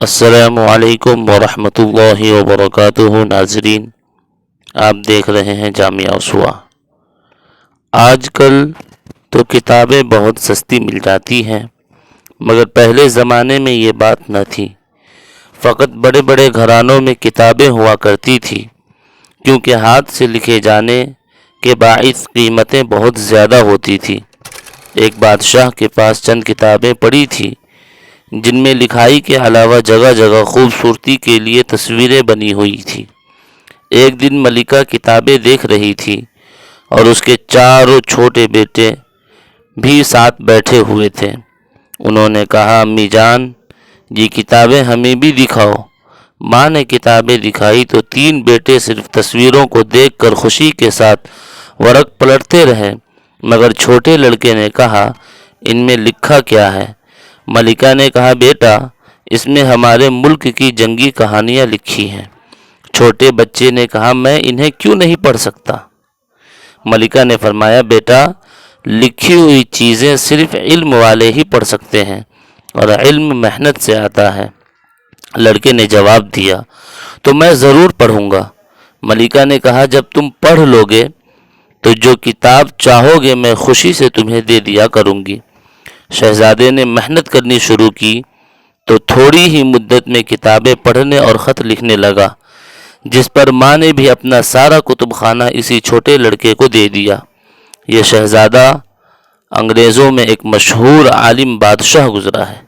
السلام علیکم ورحمۃ اللہ وبرکاتہ۔ ناظرین، آپ دیکھ رہے ہیں جامعہ اسوا۔ آج کل تو کتابیں بہت سستی مل جاتی ہیں، مگر پہلے زمانے میں یہ بات نہ تھی۔ فقط بڑے بڑے گھرانوں میں کتابیں ہوا کرتی تھی، کیونکہ ہاتھ سے لکھے جانے کے باعث قیمتیں بہت زیادہ ہوتی تھی۔ ایک بادشاہ کے پاس چند کتابیں پڑی تھی، جن میں لکھائی کے علاوہ جگہ جگہ خوبصورتی کے لیے تصویریں بنی ہوئی تھی۔ ایک دن ملکہ کتابیں دیکھ رہی تھی اور اس کے چاروں چھوٹے بیٹے بھی ساتھ بیٹھے ہوئے تھے۔ انہوں نے کہا، امی جان، یہ کتابیں ہمیں بھی دکھاؤ۔ ماں نے کتابیں دکھائی تو تین بیٹے صرف تصویروں کو دیکھ کر خوشی کے ساتھ ورق پلٹتے رہے، مگر چھوٹے لڑکے نے کہا، ان میں لکھا کیا ہے؟ ملکہ نے کہا، بیٹا، اس میں ہمارے ملک کی جنگی کہانیاں لکھی ہیں۔ چھوٹے بچے نے کہا، میں انہیں کیوں نہیں پڑھ سکتا؟ ملکہ نے فرمایا، بیٹا، لکھی ہوئی چیزیں صرف علم والے ہی پڑھ سکتے ہیں، اور علم محنت سے آتا ہے۔ لڑکے نے جواب دیا، تو میں ضرور پڑھوں گا۔ ملکہ نے کہا، جب تم پڑھ لو گے تو جو کتاب چاہو گے میں خوشی سے تمہیں دے دیا کروں گی۔ شہزادے نے محنت کرنی شروع کی تو تھوڑی ہی مدت میں کتابیں پڑھنے اور خط لکھنے لگا، جس پر ماں نے بھی اپنا سارا کتب خانہ اسی چھوٹے لڑکے کو دے دیا۔ یہ شہزادہ انگریزوں میں ایک مشہور عالم بادشاہ گزرا ہے۔